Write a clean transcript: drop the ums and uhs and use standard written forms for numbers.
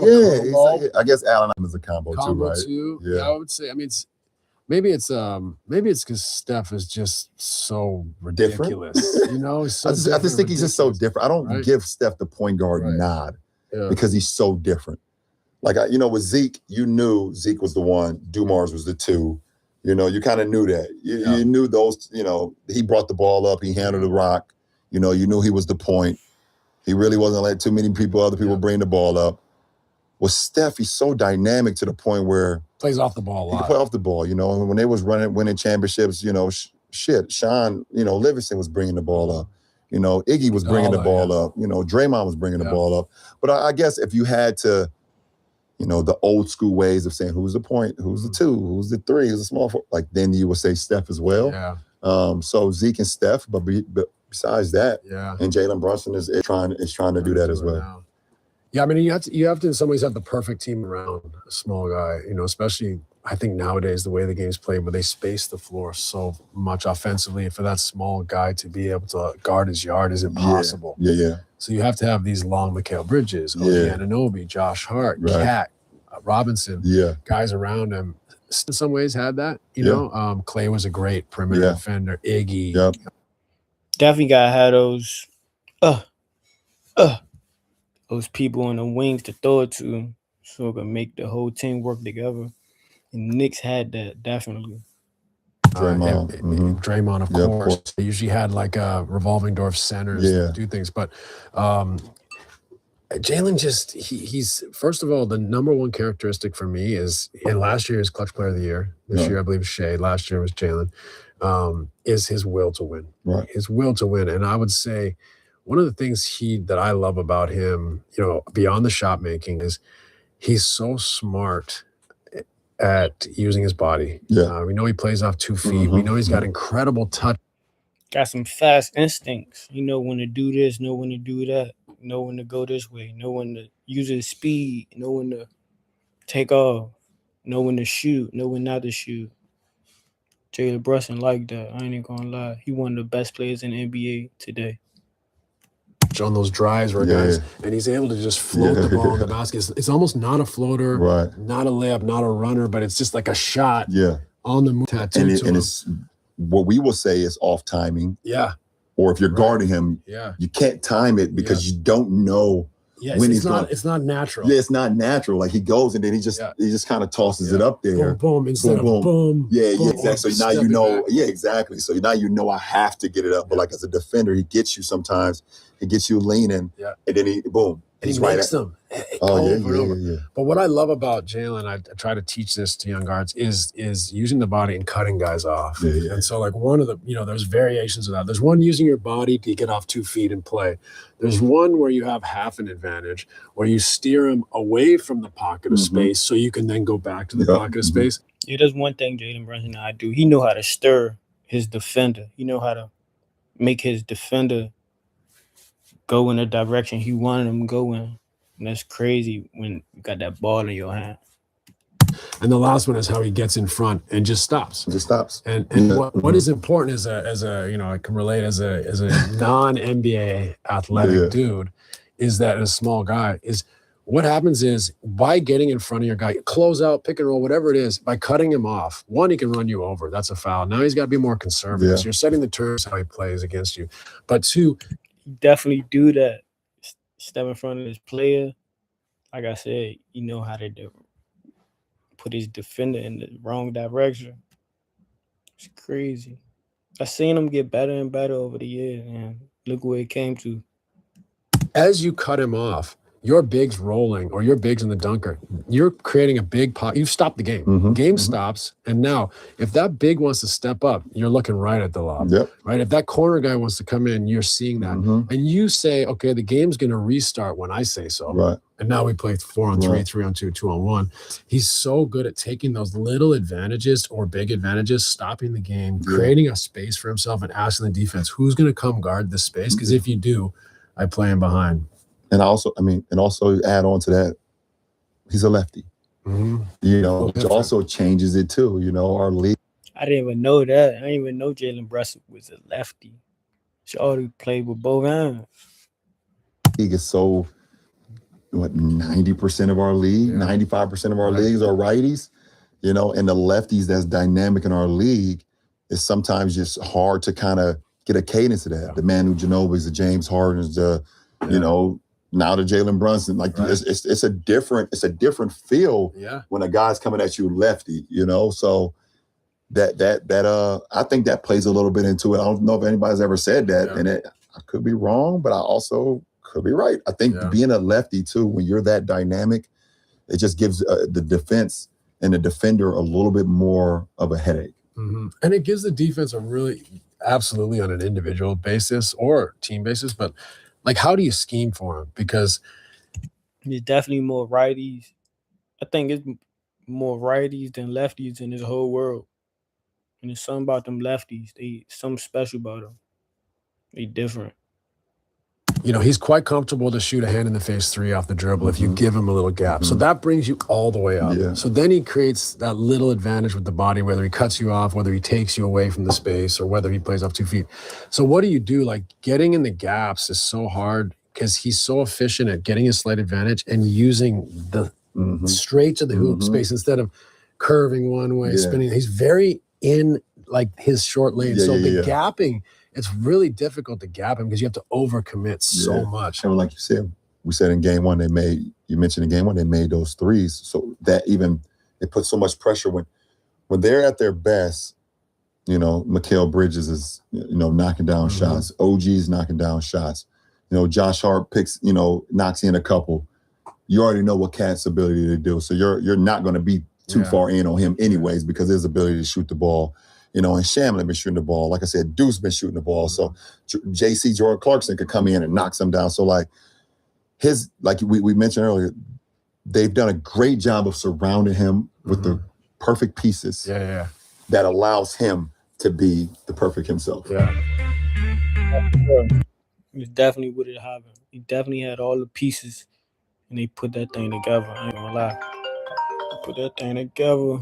kind of a combo. I guess Allen is a combo too, right? Yeah, I would say. I mean, maybe it's because Steph is just so ridiculous. You know, so I just think he's just so different. I don't give Steph the point guard nod because he's so different. Like, with Zeke, you knew Zeke was the one, Dumars was the two. You kind of knew that. You knew those, he brought the ball up, he handled the rock. You knew he was the point. He really wasn't letting too many other people bring the ball up. With Steph, he's so dynamic to the point where plays off the ball a lot. He can play off the ball, and when they was winning championships, Sean, Livingston was bringing the ball up. Iggy was bringing the ball up. Draymond was bringing the ball up. But I guess if you had to, the old school ways of saying who's the point, who's the two, who's the three, who's the small four, like then you would say Steph as well. Yeah. So Zeke and Steph, but besides that, and Jalen Brunson is trying to do that as well. Now. Yeah, I mean, you have to in some ways have the perfect team around a small guy, especially I think nowadays the way the game's played where they space the floor so much offensively, for that small guy to be able to guard his yard is impossible. Yeah. So you have to have these long Mikal Bridges, OG Anunoby, Josh Hart, Cat, Robinson, guys around him. In some ways had that, Clay was a great perimeter defender, Iggy. Definitely gotta have those people on the wings to throw it to, so it can make the whole team work together. And Knicks had that, definitely. Draymond, of course. They usually had like a revolving door of centers to do things. But Jalen he's first of all, the number one characteristic for me is, and last year is Clutch Player of the Year. This year, I believe, was Shea. Last year was Jalen. Is his will to win. Right. His will to win. And I would say one of the things that I love about him, beyond the shot making, is he's so smart at using his body. We know he plays off 2 feet. We know he's got incredible touch. Got some fast instincts. You know when to do this, know when to do that, know when to go this way, know when to use his speed, know when to take off, know when to shoot, know when not to shoot. Jalen Brunson like that. I ain't gonna lie. He one of the best players in the NBA today. On those drives where guys, and he's able to just float the ball in the basket. It's almost not a floater, not a layup, not a runner, but it's just like a shot on the move. And it's what we will say is off timing. Yeah. Or if you're guarding him, you can't time it because you don't know when he's going. It's not natural. Yeah, it's not natural. Like he goes and then he just kind of tosses it up there. Boom, instead of boom. Yeah, exactly. So now you know. Yeah, exactly. So now you know I have to get it up. But like as a defender, he gets you sometimes. He gets you leaning. Yeah. And then he makes them. But what I love about Jalen, I try to teach this to young guards, is using the body and cutting guys off. And so like one of the, there's variations of that. There's one using your body to get off 2 feet and play. There's one where you have half an advantage, where you steer him away from the pocket of space so you can then go back to the pocket of space. Yeah, there's one thing Jalen Brunson and I do. He know how to stir his defender. He know how to make his defender go in the direction he wanted him to go in. And that's crazy when you got that ball in your hand. And the last one is how he gets in front and just stops. And what is important as a I can relate as a non-NBA athletic dude, is that a small guy is what happens is by getting in front of your guy, close out, pick and roll, whatever it is, by cutting him off, one, he can run you over. That's a foul. Now he's got to be more conservative. So you're setting the terms how he plays against you. But two, definitely do that. Step in front of his player. Like I said, you know how to put his defender in the wrong direction. It's crazy. I've seen him get better and better over the years, and look where it came to. As you cut him off, your big's rolling or your big's in the dunker, you're creating a big pot. You've stopped the game. Game stops. And now if that big wants to step up, you're looking right at the lob. Right? If that corner guy wants to come in, you're seeing that. And you say, okay, the game's going to restart when I say so. Right. And now we play 4-on-3, 3-on-2, 2-on-1. He's so good at taking those little advantages or big advantages, stopping the game, creating a space for himself and asking the defense, who's going to come guard this space? Because if you do, I play him behind. And also add on to that, he's a lefty. Which also changes it too. Our league. I didn't even know that. I didn't even know Jalen Brunson was a lefty. He already played with both hands. League is so what, 90% of our league, 95% of our leagues are righties, you know, and the lefties that's dynamic in our league is sometimes just hard to kind of get a cadence of that. The Manu Ginobili's, the James Hardens, the, you know, now the Jalen Brunson. Like it's a different feel when a guy's coming at you lefty, you know. So that I think that plays a little bit into it. I don't know if anybody's ever said that, and I could be wrong, but I also could be right. I think being a lefty too, when you're that dynamic, it just gives the defense and the defender a little bit more of a headache. Mm-hmm. And it gives the defense a really, absolutely on an individual basis or team basis, but like, how do you scheme for him? Because there's definitely more righties. I think it's more righties than lefties in this whole world. And there's something about them lefties. Something special about them. They different. You know, he's quite comfortable to shoot a hand-in-the-face three off the dribble if you give him a little gap. So that brings you all the way up. So then he creates that little advantage with the body, whether he cuts you off, whether he takes you away from the space, or whether he plays off 2 feet. So what do you do? Like, getting in the gaps is so hard because he's so efficient at getting his slight advantage and using the straight to the hoop space instead of curving one way, spinning. He's very in, like, his short lane. So the gapping, it's really difficult to gap him because you have to overcommit so much. And like you said, we said in game one, you mentioned in game one, they made those threes. So that even, it puts so much pressure when they're at their best. You know, Mikal Bridges is, you know, knocking down shots. OG's knocking down shots. You know, Josh Hart knocks in a couple. You already know what Cat's ability to do. So you're not going to be too far in on him anyways because of his ability to shoot the ball. You know, and Shamlin been shooting the ball. Like I said, Deuce been shooting the ball. So JC, Jordan Clarkson, could come in and knock some down. So like we mentioned earlier, they've done a great job of surrounding him with the perfect pieces that allows him to be the perfect himself. It's definitely what it happened. He definitely had all the pieces, and they put that thing together. I ain't gonna lie. They put that thing together.